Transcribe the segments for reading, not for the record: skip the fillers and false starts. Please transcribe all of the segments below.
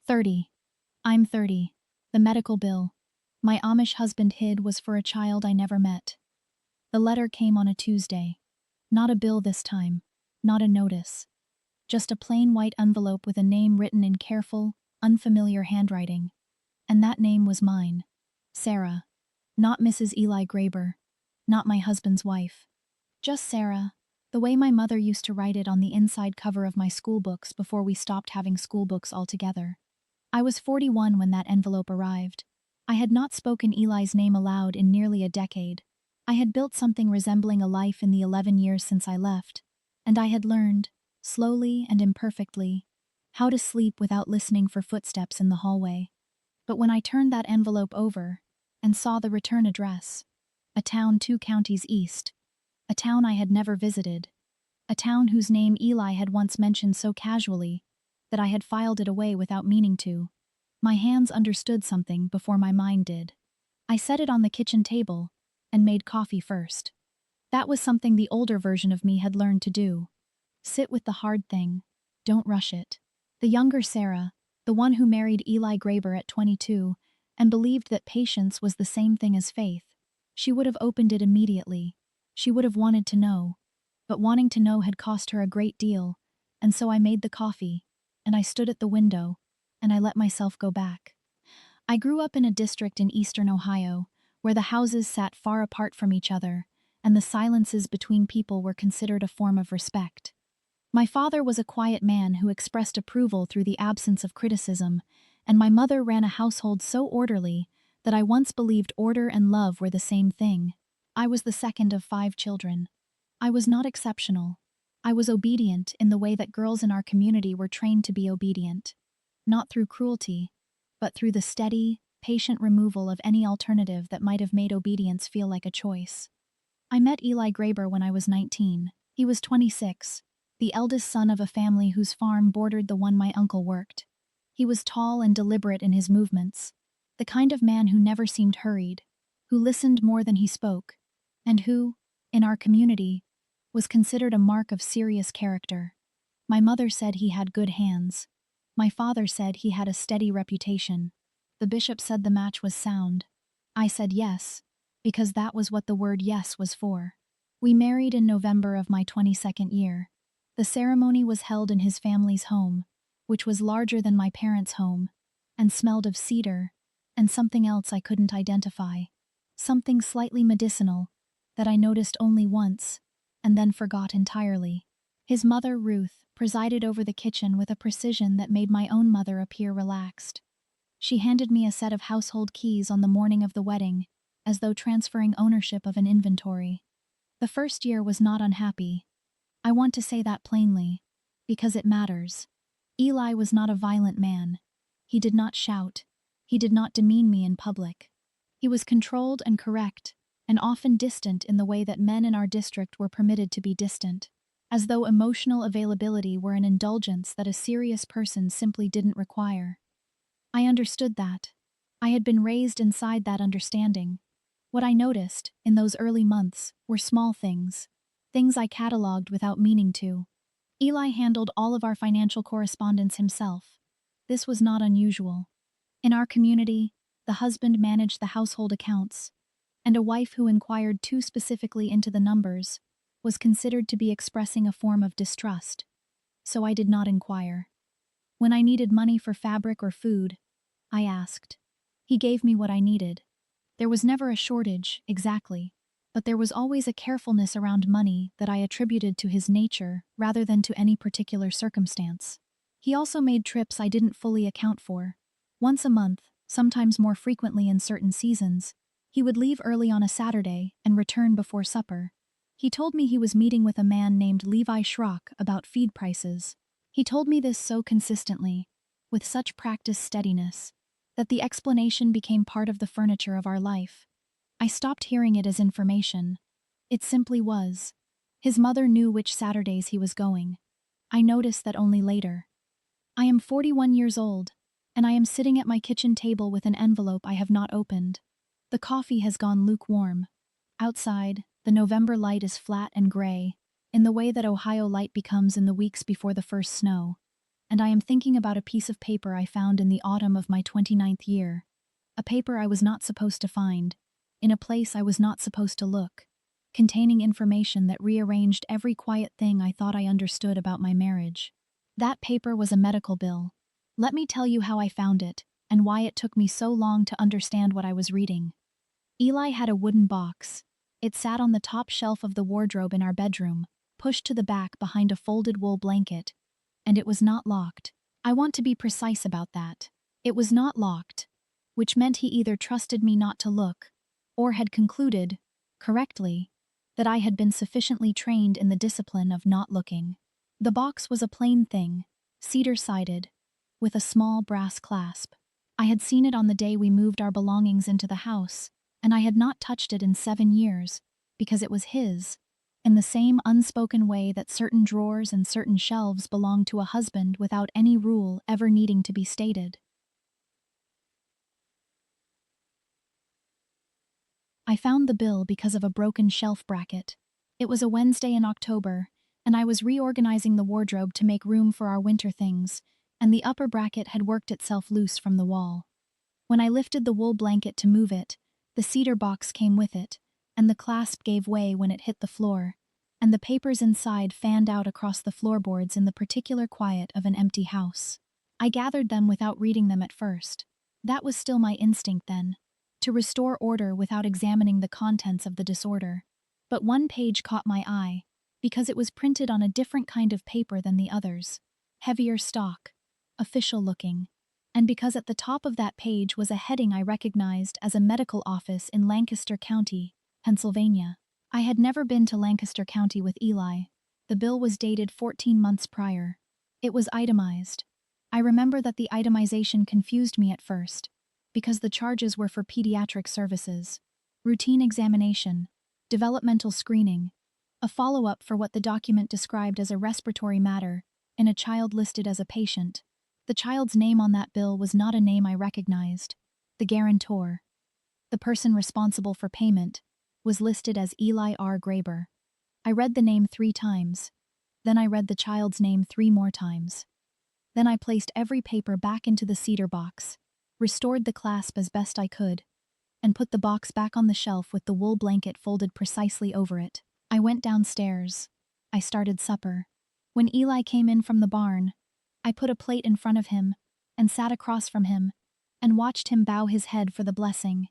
30. I'm 30. The medical bill my Amish husband hid was for a child I never met. The letter came on a Tuesday. Not a bill this time. Not a notice. Just a plain white envelope with a name written in careful, unfamiliar handwriting. And that name was mine. Sarah. Not Mrs. Eli Graber. Not my husband's wife. Just Sarah, the way my mother used to write it on the inside cover of my school books before we stopped having school books altogether. I was 41 when that envelope arrived. I had not spoken Eli's name aloud in nearly a decade. I had built something resembling a life in the 11 years since I left, and I had learned, slowly and imperfectly, how to sleep without listening for footsteps in the hallway. But when I turned that envelope over and saw the return address, a town 2 counties east, a town I had never visited, a town whose name Eli had once mentioned so casually that I had filed it away without meaning to, my hands understood something before my mind did. I set it on the kitchen table and made coffee first. That was something the older version of me had learned to do. Sit with the hard thing. Don't rush it. The younger Sarah, the one who married Eli Graber at 22 and believed that patience was the same thing as faith, she would have opened it immediately. She would have wanted to know. But wanting to know had cost her a great deal, and so I made the coffee, and I stood at the window, and I let myself go back. I grew up in a district in eastern Ohio, where the houses sat far apart from each other, and the silences between people were considered a form of respect. My father was a quiet man who expressed approval through the absence of criticism, and my mother ran a household so orderly that I once believed order and love were the same thing. I was the second of 5 children. I was not exceptional. I was obedient in the way that girls in our community were trained to be obedient. Not through cruelty, but through the steady, patient removal of any alternative that might have made obedience feel like a choice. I met Eli Graber when I was 19. He was 26, the eldest son of a family whose farm bordered the one my uncle worked. He was tall and deliberate in his movements, the kind of man who never seemed hurried, who listened more than he spoke, and who, in our community, was considered a mark of serious character. My mother said he had good hands. My father said he had a steady reputation. The bishop said the match was sound. I said yes, because that was what the word yes was for. We married in November of my 22nd year. The ceremony was held in his family's home, which was larger than my parents' home, and smelled of cedar, and something else I couldn't identify. Something slightly medicinal, that I noticed only once, and then forgot entirely. His mother, Ruth, presided over the kitchen with a precision that made my own mother appear relaxed. She handed me a set of household keys on the morning of the wedding, as though transferring ownership of an inventory. The first year was not unhappy. I want to say that plainly, because it matters. Eli was not a violent man. He did not shout. He did not demean me in public. He was controlled and correct, and often distant in the way that men in our district were permitted to be distant, as though emotional availability were an indulgence that a serious person simply didn't require. I understood that. I had been raised inside that understanding. What I noticed, in those early months, were small things I catalogued without meaning to. Eli handled all of our financial correspondence himself. This was not unusual. In our community, the husband managed the household accounts, and a wife who inquired too specifically into the numbers was considered to be expressing a form of distrust. So I did not inquire. When I needed money for fabric or food, I asked. He gave me what I needed. There was never a shortage, exactly, but there was always a carefulness around money that I attributed to his nature rather than to any particular circumstance. He also made trips I didn't fully account for. Once a month, sometimes more frequently in certain seasons, he would leave early on a Saturday and return before supper. He told me he was meeting with a man named Levi Schrock about feed prices. He told me this so consistently, with such practiced steadiness, that the explanation became part of the furniture of our life. I stopped hearing it as information. It simply was. His mother knew which Saturdays he was going. I noticed that only later. I am 41 years old, and I am sitting at my kitchen table with an envelope I have not opened. The coffee has gone lukewarm. Outside, the November light is flat and gray, in the way that Ohio light becomes in the weeks before the first snow. and I am thinking about a piece of paper I found in the autumn of my 29th year. A paper I was not supposed to find, in a place I was not supposed to look, containing information that rearranged every quiet thing I thought I understood about my marriage. That paper was a medical bill. Let me tell you how I found it, and why it took me so long to understand what I was reading. Eli had a wooden box. It sat on the top shelf of the wardrobe in our bedroom, pushed to the back behind a folded wool blanket, and it was not locked. I want to be precise about that. It was not locked, which meant he either trusted me not to look, or had concluded, correctly, that I had been sufficiently trained in the discipline of not looking. The box was a plain thing, cedar-sided, with a small brass clasp. I had seen it on the day we moved our belongings into the house, and I had not touched it in 7 years, because it was his, in the same unspoken way that certain drawers and certain shelves belong to a husband without any rule ever needing to be stated. I found the bill because of a broken shelf bracket. It was a Wednesday in October, and I was reorganizing the wardrobe to make room for our winter things, and the upper bracket had worked itself loose from the wall. When I lifted the wool blanket to move it, the cedar box came with it, and the clasp gave way when it hit the floor, and the papers inside fanned out across the floorboards in the particular quiet of an empty house. I gathered them without reading them at first. That was still my instinct then, to restore order without examining the contents of the disorder. But one page caught my eye, because it was printed on a different kind of paper than the others, heavier stock, official-looking, and because at the top of that page was a heading I recognized as a medical office in Lancaster County, Pennsylvania. I had never been to Lancaster County with Eli. The bill was dated 14 months prior. It was itemized. I remember that the itemization confused me at first, because the charges were for pediatric services, routine examination, developmental screening, a follow-up for what the document described as a respiratory matter in a child listed as a patient. The child's name on that bill was not a name I recognized. The guarantor, the person responsible for payment, was listed as Eli R. Graber. I read the name 3 times. Then I read the child's name 3 more times. Then I placed every paper back into the cedar box, restored the clasp as best I could, and put the box back on the shelf with the wool blanket folded precisely over it. I went downstairs. I started supper. When Eli came in from the barn, I put a plate in front of him and sat across from him and watched him bow his head for the blessing.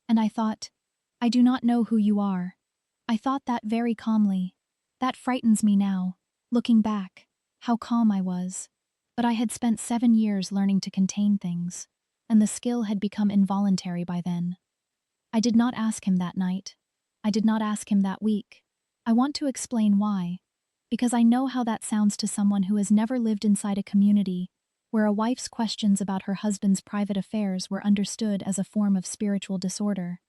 And I thought, I do not know who you are. I thought that very calmly. That frightens me now, looking back, how calm I was. But I had spent 7 years learning to contain things, and the skill had become involuntary by then. I did not ask him that night. I did not ask him that week. I want to explain why, because I know how that sounds to someone who has never lived inside a community where a wife's questions about her husband's private affairs were understood as a form of spiritual disorder.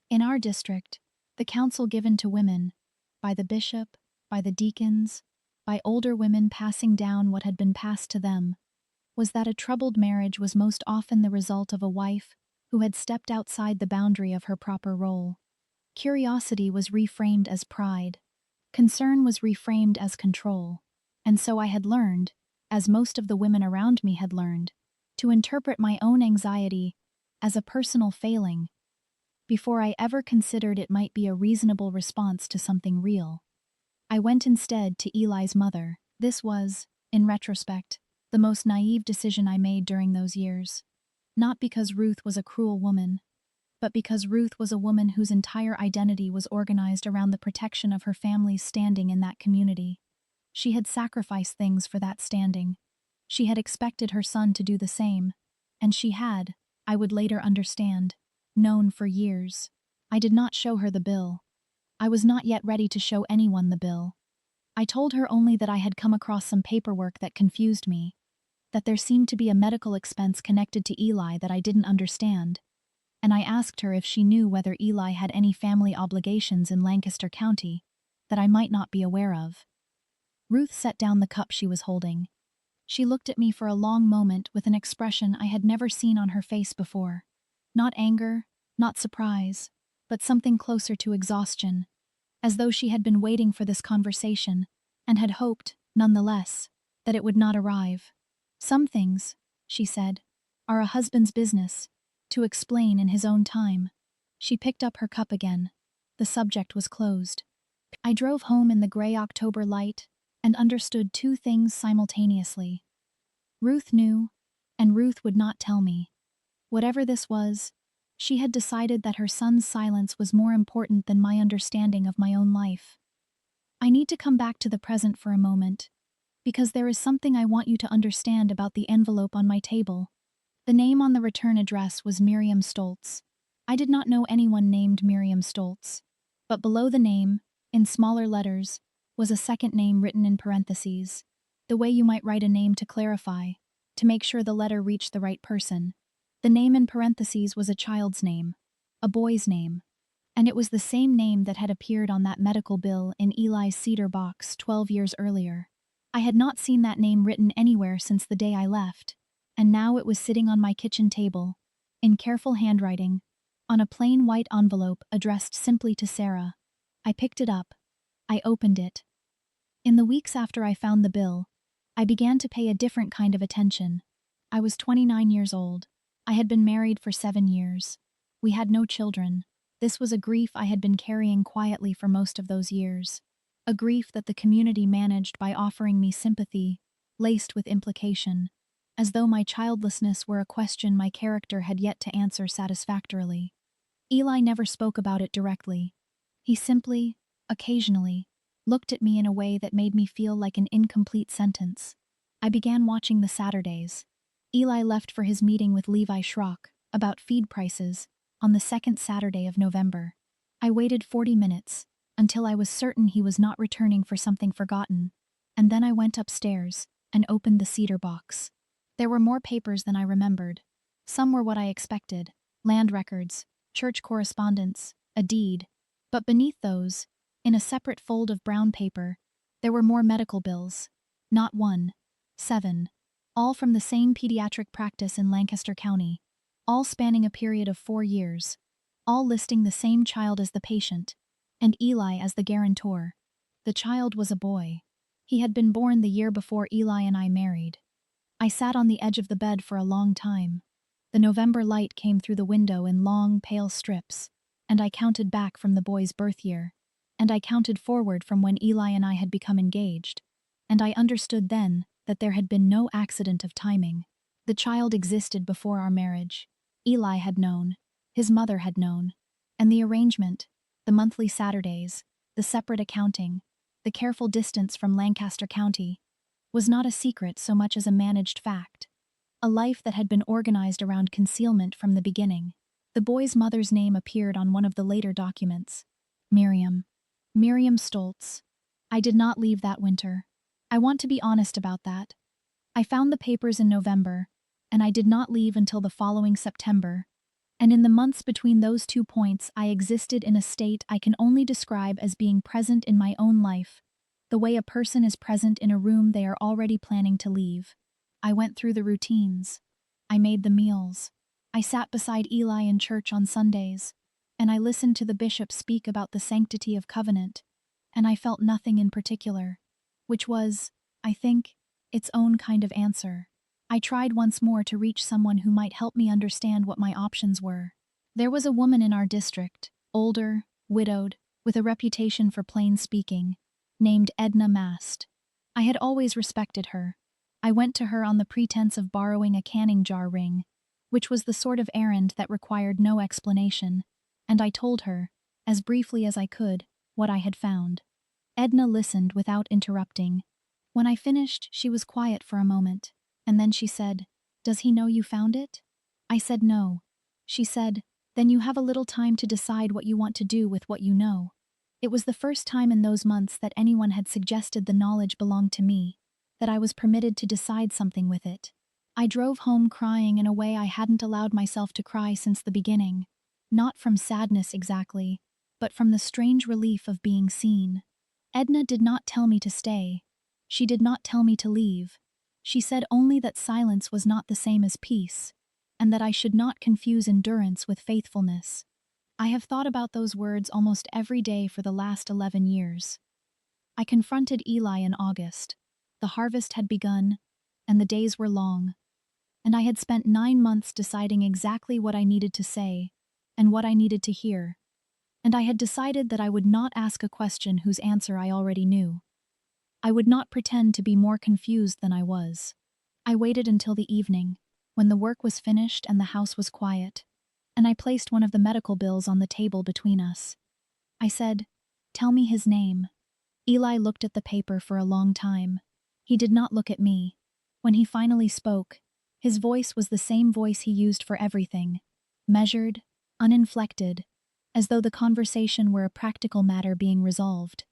In our district, the counsel given to women, by the bishop, by the deacons, by older women passing down what had been passed to them, was that a troubled marriage was most often the result of a wife who had stepped outside the boundary of her proper role. Curiosity was reframed as pride. Concern was reframed as control. And so I had learned, as most of the women around me had learned, to interpret my own anxiety as a personal failing before I ever considered it might be a reasonable response to something real. I went instead to Eli's mother. This was, in retrospect, the most naive decision I made during those years. Not because Ruth was a cruel woman, but because Ruth was a woman whose entire identity was organized around the protection of her family's standing in that community. She had sacrificed things for that standing. She had expected her son to do the same, and she had, I would later understand, known for years. I did not show her the bill. I was not yet ready to show anyone the bill. I told her only that I had come across some paperwork that confused me, that there seemed to be a medical expense connected to Eli that I didn't understand, and I asked her if she knew whether Eli had any family obligations in Lancaster County that I might not be aware of. Ruth set down the cup she was holding. She looked at me for a long moment with an expression I had never seen on her face before. Not anger, not surprise, but something closer to exhaustion, as though she had been waiting for this conversation and had hoped, nonetheless, that it would not arrive. Some things, she said, are a husband's business, to explain in his own time. She picked up her cup again. The subject was closed. I drove home in the gray October light and understood two things simultaneously. Ruth knew, and Ruth would not tell me. Whatever this was, she had decided that her son's silence was more important than my understanding of my own life. I need to come back to the present for a moment, because there is something I want you to understand about the envelope on my table. The name on the return address was Miriam Stoltz. I did not know anyone named Miriam Stoltz, but below the name, in smaller letters, was a second name written in parentheses, the way you might write a name to clarify, to make sure the letter reached the right person. The name in parentheses was a child's name, a boy's name, and it was the same name that had appeared on that medical bill in Eli's cedar box 12 years earlier. I had not seen that name written anywhere since the day I left, and now it was sitting on my kitchen table, in careful handwriting, on a plain white envelope addressed simply to Sarah. I picked it up. I opened it. In the weeks after I found the bill, I began to pay a different kind of attention. I was 29 years old. I had been married for 7 years. We had no children. This was a grief I had been carrying quietly for most of those years. A grief that the community managed by offering me sympathy, laced with implication, as though my childlessness were a question my character had yet to answer satisfactorily. Eli never spoke about it directly. He simply, occasionally, looked at me in a way that made me feel like an incomplete sentence. I began watching the Saturdays. Eli left for his meeting with Levi Schrock about feed prices on the second Saturday of November. I waited 40 minutes, until I was certain he was not returning for something forgotten, and then I went upstairs and opened the cedar box. There were more papers than I remembered. Some were what I expected: land records, church correspondence, a deed. But beneath those, in a separate fold of brown paper, there were more medical bills. Not one, 7. All from the same pediatric practice in Lancaster County, all spanning a period of 4 years, all listing the same child as the patient, and Eli as the guarantor. The child was a boy. He had been born the year before Eli and I married. I sat on the edge of the bed for a long time. The November light came through the window in long, pale strips, and I counted back from the boy's birth year, and I counted forward from when Eli and I had become engaged, and I understood then that there had been no accident of timing. The child existed before our marriage. Eli had known, his mother had known, and the arrangement, the monthly Saturdays, the separate accounting, the careful distance from Lancaster County, was not a secret so much as a managed fact. A life that had been organized around concealment from the beginning. The boy's mother's name appeared on one of the later documents. Miriam. Miriam Stoltz. I did not leave that winter. I want to be honest about that. I found the papers in November, and I did not leave until the following September. And in the months between those 2 points, I existed in a state I can only describe as being present in my own life, the way a person is present in a room they are already planning to leave. I went through the routines. I made the meals. I sat beside Eli in church on Sundays, and I listened to the bishop speak about the sanctity of covenant, and I felt nothing in particular, which was, I think, its own kind of answer. I tried once more to reach someone who might help me understand what my options were. There was a woman in our district, older, widowed, with a reputation for plain speaking, named Edna Mast. I had always respected her. I went to her on the pretense of borrowing a canning jar ring, which was the sort of errand that required no explanation, and I told her, as briefly as I could, what I had found. Edna listened without interrupting. When I finished, she was quiet for a moment, and then she said, "Does he know you found it?" I said no. She said, "Then you have a little time to decide what you want to do with what you know." It was the first time in those months that anyone had suggested the knowledge belonged to me, that I was permitted to decide something with it. I drove home crying in a way I hadn't allowed myself to cry since the beginning, not from sadness exactly, but from the strange relief of being seen. Edna did not tell me to stay. She did not tell me to leave. She said only that silence was not the same as peace, and that I should not confuse endurance with faithfulness. I have thought about those words almost every day for the last 11 years. I confronted Eli in August. The harvest had begun, and the days were long. And I had spent 9 months deciding exactly what I needed to say and what I needed to hear. And I had decided that I would not ask a question whose answer I already knew. I would not pretend to be more confused than I was. I waited until the evening, when the work was finished and the house was quiet, and I placed one of the medical bills on the table between us. I said, "Tell me his name." Eli looked at the paper for a long time. He did not look at me. When he finally spoke, his voice was the same voice he used for everything, measured, uninflected, as though the conversation were a practical matter being resolved.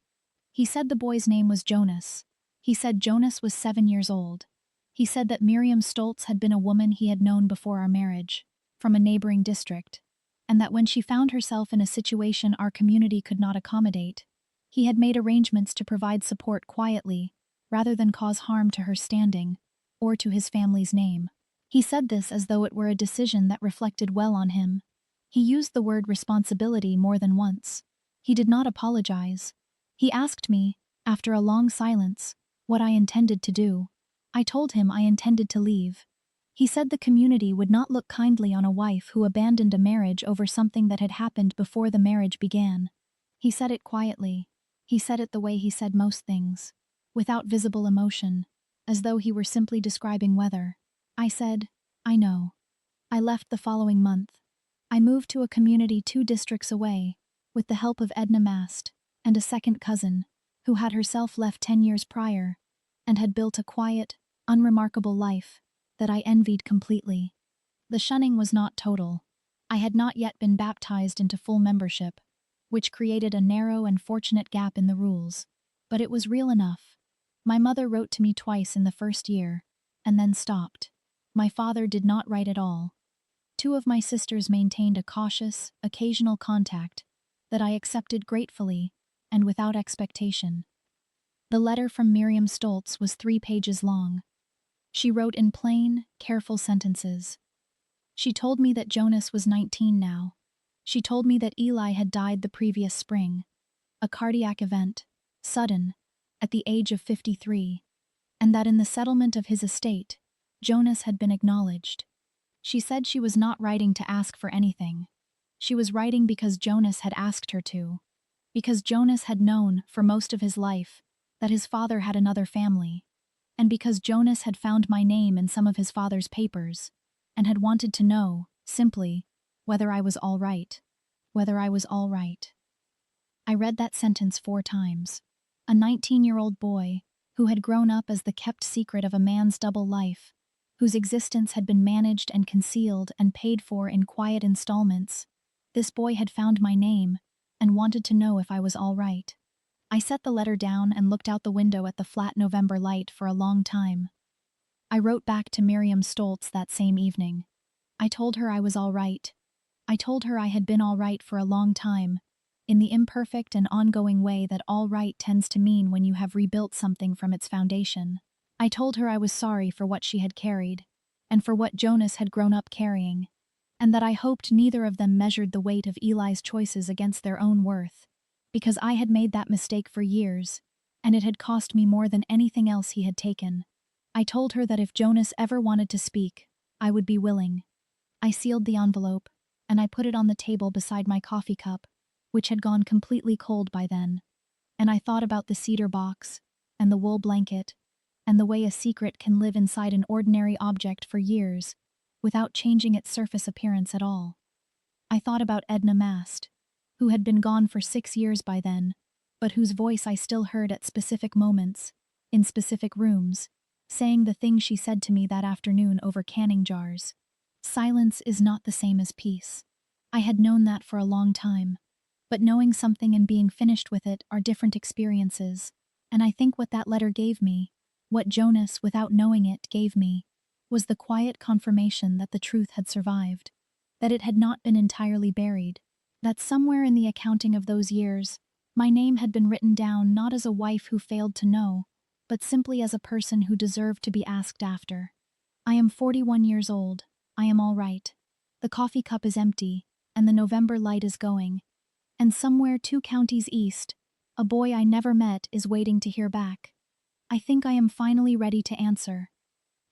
He said the boy's name was Jonas. He said Jonas was 7 years old. He said that Miriam Stoltz had been a woman he had known before our marriage, from a neighboring district, and that when she found herself in a situation our community could not accommodate, he had made arrangements to provide support quietly, rather than cause harm to her standing, or to his family's name. He said this as though it were a decision that reflected well on him. He used the word responsibility more than once. He did not apologize. He asked me, after a long silence, what I intended to do. I told him I intended to leave. He said the community would not look kindly on a wife who abandoned a marriage over something that had happened before the marriage began. He said it quietly. He said it the way he said most things, without visible emotion, as though he were simply describing weather. I said, "I know." I left the following month. I moved to a community 2 districts away, with the help of Edna Mast and a second cousin, who had herself left 10 years prior, and had built a quiet, unremarkable life that I envied completely. The shunning was not total. I had not yet been baptized into full membership, which created a narrow and fortunate gap in the rules, but it was real enough. My mother wrote to me twice in the first year, and then stopped. My father did not write at all. 2 of my sisters maintained a cautious, occasional contact that I accepted gratefully and without expectation. The letter from Miriam Stoltz was 3 pages long. She wrote in plain, careful sentences. She told me that Jonas was 19 now. She told me that Eli had died the previous spring, a cardiac event, sudden, at the age of 53, and that in the settlement of his estate, Jonas had been acknowledged. She said she was not writing to ask for anything. She was writing because Jonas had asked her to. Because Jonas had known, for most of his life, that his father had another family. And because Jonas had found my name in some of his father's papers, and had wanted to know, simply, whether I was all right. Whether I was all right. I read that sentence 4 times. A 19-year-old boy, who had grown up as the kept secret of a man's double life, whose existence had been managed and concealed and paid for in quiet installments. This boy had found my name and wanted to know if I was all right. I set the letter down and looked out the window at the flat November light for a long time. I wrote back to Miriam Stoltz that same evening. I told her I was all right. I told her I had been all right for a long time, in the imperfect and ongoing way that all right tends to mean when you have rebuilt something from its foundation. I told her I was sorry for what she had carried, and for what Jonas had grown up carrying, and that I hoped neither of them measured the weight of Eli's choices against their own worth, because I had made that mistake for years, and it had cost me more than anything else he had taken. I told her that if Jonas ever wanted to speak, I would be willing. I sealed the envelope, and I put it on the table beside my coffee cup, which had gone completely cold by then, and I thought about the cedar box, and the wool blanket, and the way a secret can live inside an ordinary object for years, without changing its surface appearance at all. I thought about Edna Mast, who had been gone for 6 years by then, but whose voice I still heard at specific moments, in specific rooms, saying the things she said to me that afternoon over canning jars. Silence is not the same as peace. I had known that for a long time, but knowing something and being finished with it are different experiences, and I think what that letter gave me, what Jonas, without knowing it, gave me, was the quiet confirmation that the truth had survived, that it had not been entirely buried, that somewhere in the accounting of those years, my name had been written down not as a wife who failed to know, but simply as a person who deserved to be asked after. I am 41 years old. I am all right. The coffee cup is empty, and the November light is going. And somewhere 2 counties east, a boy I never met is waiting to hear back. I think I am finally ready to answer.